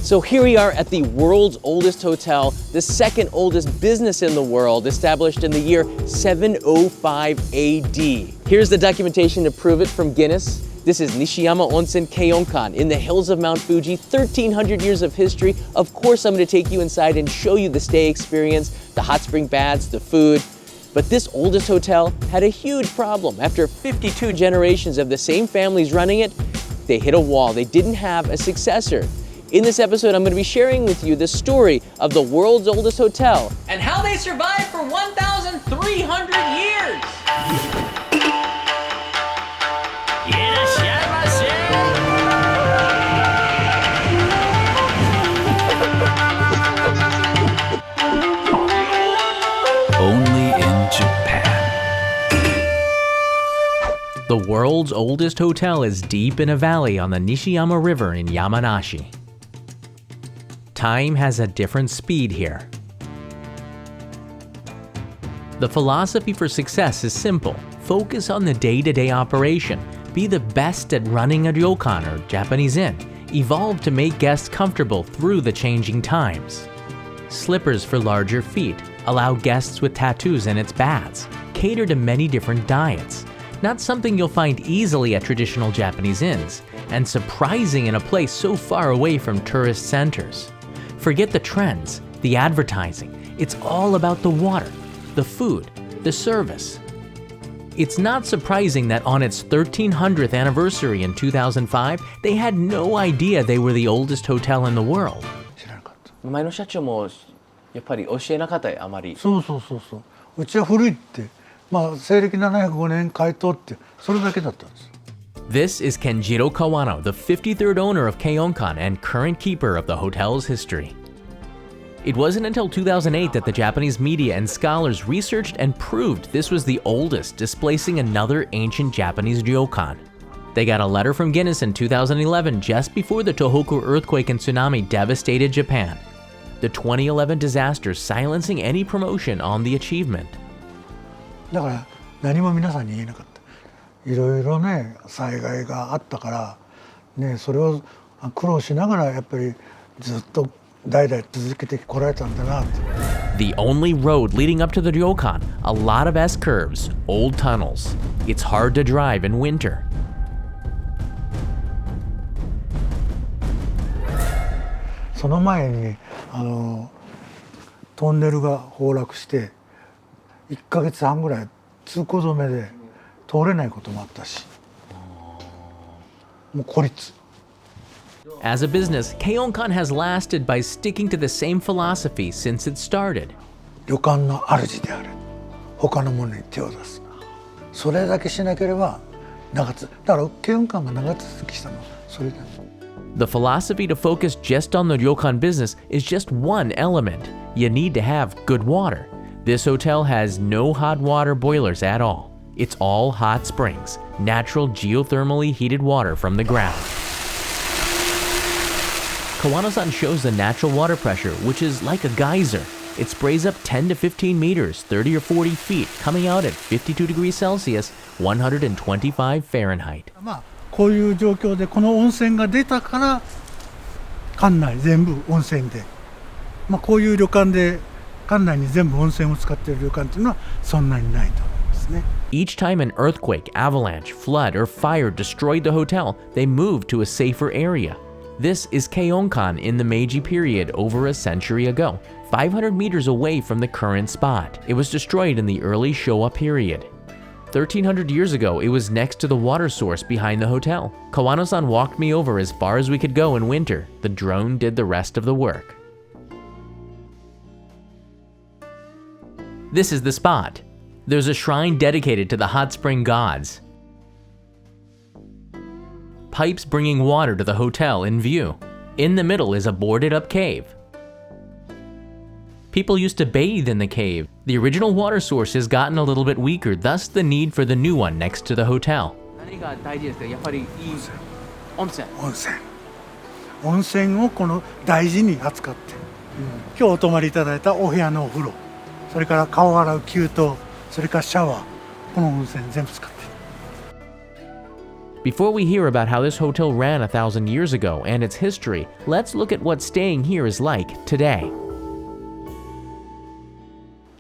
So here we are at the world's oldest hotel, the second oldest business in the world, established in the year 705 AD. Here's the documentation to prove it from Guinness. This is Nishiyama Onsen Keiunkan in the hills of Mount Fuji, 1,300 years of history. Of course, I'm going to take you inside and show you the stay experience, the hot spring baths, the food. But this oldest hotel had a huge problem. After 52 generations of the same families running it, they hit a wall. They didn't have a successor. In this episode, I'm going to be sharing with you the story of the world's oldest hotel and how they survived for 1,300 years. Only in Japan. The world's oldest hotel is deep in a valley on the Nishiyama River in Yamanashi. Time has a different speed here. The philosophy for success is simple. Focus on the day-to-day operation. Be the best at running a Ryokan or Japanese inn. Evolve to make guests comfortable through the changing times. Slippers for larger feet. Allow guests with tattoos in its baths. Cater to many different diets. Not something you'll find easily at traditional Japanese inns, and surprising in a place so far away from tourist centers. Forget the trends, the advertising. It's all about the water, the food, the service. It's not surprising that on its 1300th anniversary in 2005, they had no idea they were the oldest hotel in the world. 前の社長もやっぱり教えなかったあまり。そう。うちは古いって、西暦705年開湯ってそれだけだったんです。This is Kenjiro Kawano, the 53rd owner of Keiunkan and current keeper of the hotel's history. It wasn't until 2008 that the Japanese media and scholars researched and proved this was the oldest, displacing another ancient Japanese ryokan. They got a letter from Guinness in 2011, just before the Tohoku earthquake and tsunami devastated Japan. The 2011 disaster silencing any promotion on the achievement. だから何も皆さんに言えなかった。いろいろね、災害があったからね、それを苦労しながらやっぱりずっと代々続けてこられたんだなって。The only road leading up to the Ryokan, a lot of S-curves, old tunnels. It's hard to drive in winter. その前にトンネルが崩落して1ヶ月半ぐらい通行止めで通れないこともあったし、もう孤立。As a business, Keiunkan has lasted by sticking to the same philosophy since it started. 旅館の主であれ、他のものに手を出すな。それだけしなければだからKeiunkanが長続きしたのはそれだ。The philosophy to focus just on the ryokan business is just one element. You need to have good water. This hotel has no hot water boilers at all. It's all hot springs, natural geothermally heated water from the ground. Kawano-san shows the natural water pressure, which is like a geyser. It sprays up 10 to 15 meters, 30 or 40 feet, coming out at 52 degrees Celsius, 125 Fahrenheit. こういう状況でこの温泉が出たから館内全部温泉で、こういう旅館で館内に全部温泉を使っている旅館っていうのはそんなにないと思いますね。Each time an earthquake, avalanche, flood, or fire destroyed the hotel, they moved to a safer area. This is Keiunkan in the Meiji period over a century ago, 500 meters away from the current spot. It was destroyed in the early Showa period. 1,300 years ago, it was next to the water source behind the hotel. Kawano-san walked me over as far as we could go in winter. The drone did the rest of the work. This is the spot. There's a shrine dedicated to the hot spring gods. Pipes bringing water to the hotel in view. In the middle is a boarded-up cave. People used to bathe in the cave. The original water source has gotten a little bit weaker, thus the need for the new one next to the hotel. 何が大事ですか？やっぱりいい温泉。温泉をこの大事に扱って、今日お泊まりいただいたお部屋のお風呂、それから顔を洗う給湯、それからシャワー、この温泉全部使って。Before we hear about how this hotel ran 1,000 years ago and its history, let's look at what staying here is like today.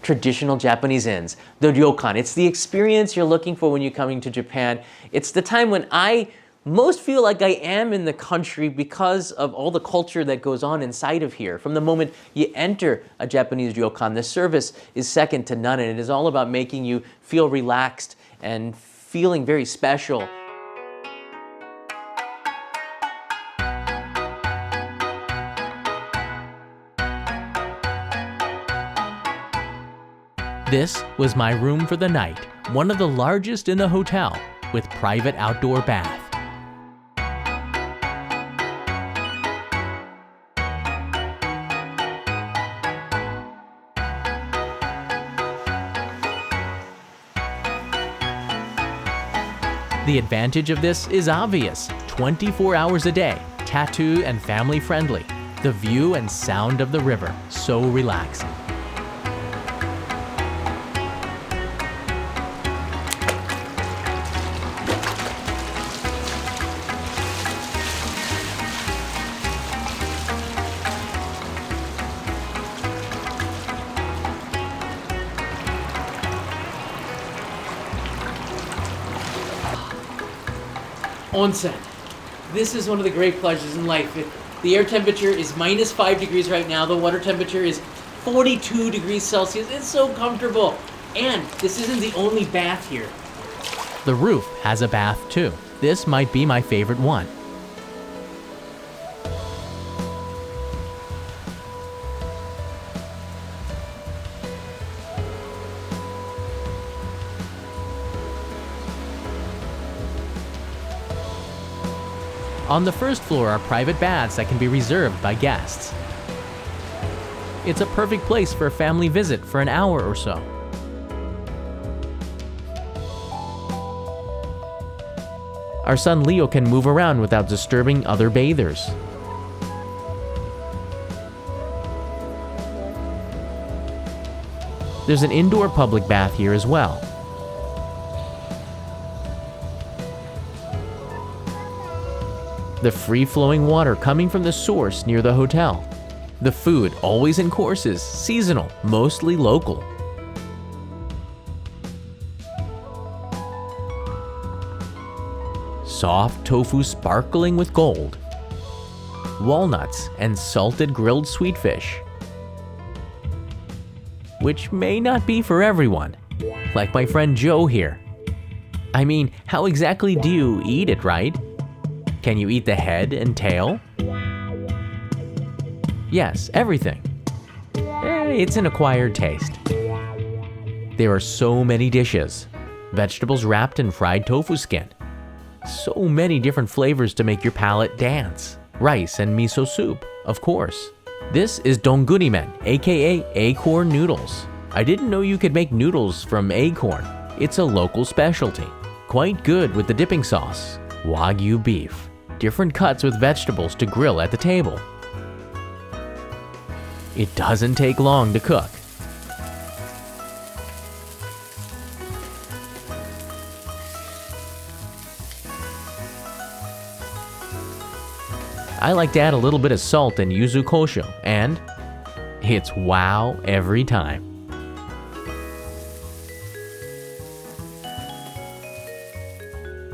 Traditional Japanese inns, the Ryokan. It's the experience you're looking for when you're coming to Japan. It's the time when I most feel like I am in the country because of all the culture that goes on inside of here. From the moment you enter a Japanese Ryokan, the service is second to none, and it is all about making you feel relaxed and feeling very special. This was my room for the night, one of the largest in the hotel, with private outdoor bath. The advantage of this is obvious: 24 hours a day, tattoo and family friendly. The view and sound of the river, so relaxing. Onsen. This is one of the great pleasures in life. The air temperature is minus 5 degrees right now. The water temperature is 42 degrees Celsius. It's so comfortable. And this isn't the only bath here. The roof has a bath too. This might be my favorite one. On the first floor are private baths that can be reserved by guests. It's a perfect place for a family visit for an hour or so. Our son Leo can move around without disturbing other bathers. There's an indoor public bath here as well. The free-flowing water coming from the source near the hotel. The food always in courses, seasonal, mostly local. Soft tofu sparkling with gold. Walnuts and salted grilled sweet fish. Which may not be for everyone, like my friend Joe here. I mean, how exactly do you eat it, right? Can you eat the head and tail? Yes, everything. It's an acquired taste. There are so many dishes. Vegetables wrapped in fried tofu skin. So many different flavors to make your palate dance. Rice and miso soup, of course. This is dongurimen, aka acorn noodles. I didn't know you could make noodles from acorn. It's a local specialty. Quite good with the dipping sauce. Wagyu beef. Different cuts with vegetables to grill at the table. It doesn't take long to cook. I like to add a little bit of salt and yuzu kosho, and it's wow every time.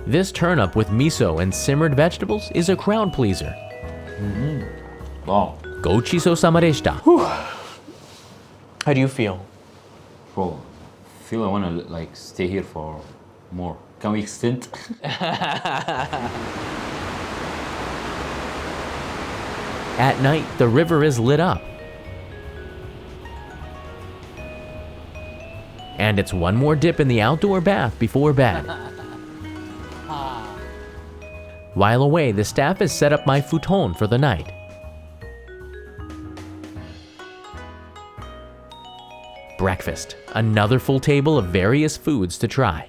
This turnip with miso and simmered vegetables is a crowd pleaser. Wow. Gochiso-sama deshita. How do you feel? Bro, feel I wanna like stay here for more. Can we extend? At night, the river is lit up. And it's one more dip in the outdoor bath before bed. While away, the staff has set up my futon for the night. Breakfast, another full table of various foods to try.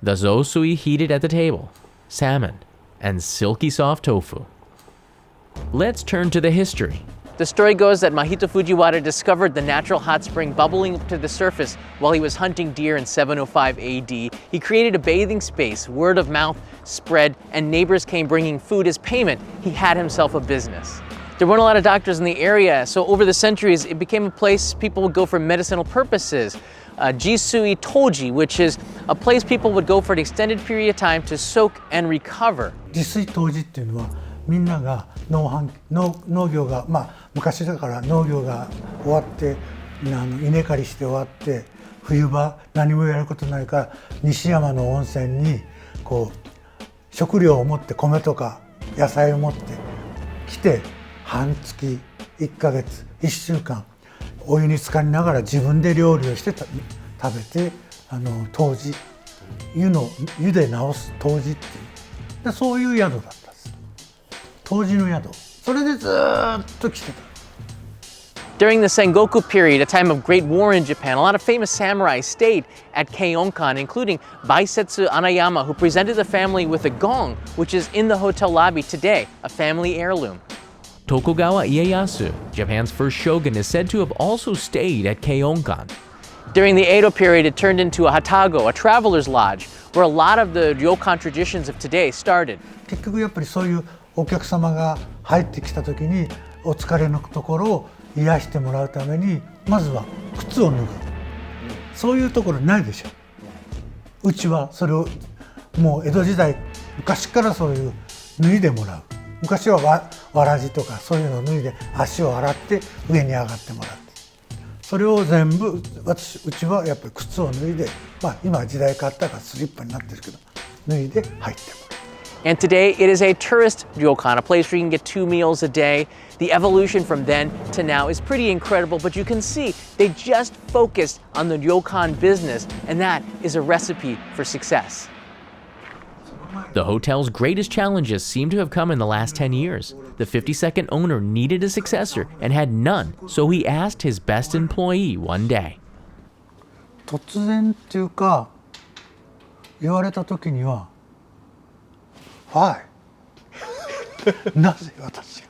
The zosui heated at the table, salmon, and silky soft tofu. Let's turn to the history. The story goes that Mahito Fujiwara discovered the natural hot spring bubbling up to the surface while he was hunting deer in 705 AD. He created a bathing space, word of mouth spread, and neighbors came bringing food as payment. He had himself a business. There weren't a lot of doctors in the area, so over the centuries, it became a place people would go for medicinal purposes. Jisui Toji, which is a place people would go for an extended period of time to soak and recover. 自炊当時っていうのはみんなが農業が昔だから農業が終わって稲刈りして終わって冬場何もやることないから西山の温泉にこう食料を持って米とか野菜を持って来て半月1ヶ月1週間お湯に浸かりながら自分で料理をして食べて湯治湯で治す湯治っていうそういう宿だったんです。湯治の宿それでずーっと来てた。During the Sengoku period, a time of great war in Japan, a lot of famous samurai stayed at Keiunkan, including Baisetsu Anayama, who presented the family with a gong, which is in the hotel lobby today, a family heirloom. Tokugawa Ieyasu, Japan's first shogun, is said to have also stayed at Keiunkan. During the Edo period, it turned into a hatago, a traveler's lodge, where a lot of the ryokan traditions of today started. 結局やっぱりそういうお客様が入ってきた時にお疲れのところを癒してもらうためにまずは靴を脱ぐそういうところないでしょ。うちはそれをもう江戸時代昔からそういう脱いでもらう。昔はわらじとかそういうのを脱いで足を洗って上に上がってもらって。それを全部うちはやっぱり靴を脱いで今は時代変わったからスリッパになってるけど脱いで入ってもらう。And today it is a tourist ryokan, a place where you can get 2 meals a day. The evolution from then to now is pretty incredible, but you can see they just focused on the ryokan business, and that is a recipe for success. The hotel's greatest challenges seem to have come in the last 10 years. The 52nd owner needed a successor and had none, so he asked his best employee one day. 突然っていうか言われた時にはWhy? なぜ私が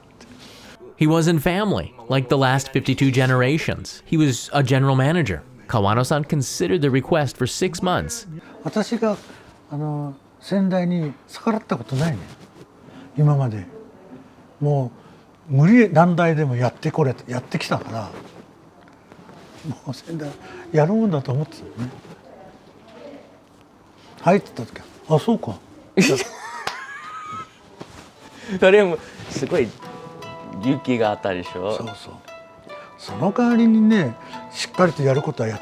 He wasn't family, like the last 52 generations. He was a general manager. Kawano-san considered the request for 6 months. 私が先代に逆らったことないね今までもう無理難題でもやってきたからもう先代やるもんだと思ってたよね入ってた時はあそうかそれもすごい勇気があったでしょ。そうそうその代わりにねしっかりとやることはやっ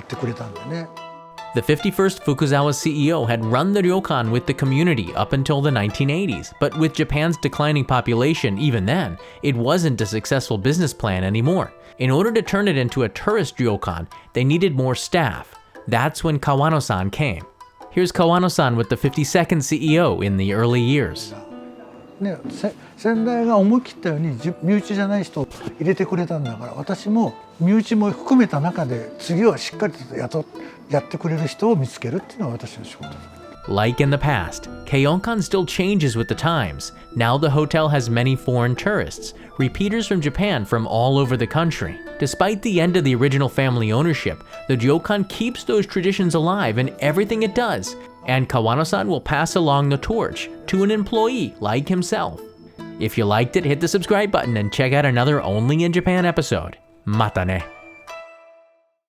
てくれたんでね。The 51st Fukuzawa CEO had run the ryokan with the community up until the 1980s, but with Japan's declining population even then, it wasn't a successful business plan anymore. In order to turn it into a tourist ryokan, they needed more staff. That's when Kawano-san came. Here's Kawano-san with the 52nd CEO in the early years. ね、先代が思い切ったように身内じゃない人を入れてくれたんだから私も身内も含めた中で次はしっかりとやってくれる人を見つけるっていうのが私の仕事です。Like in the past, Keiunkan still changes with the times. Now the hotel has many foreign tourists, repeaters from Japan from all over the country. Despite the end of the original family ownership, the ryokan keeps those traditions alive in everything it does. And Kawano-san will pass along the torch to an employee like himself. If you liked it, hit the subscribe button and check out another Only in Japan episode. Mata ne!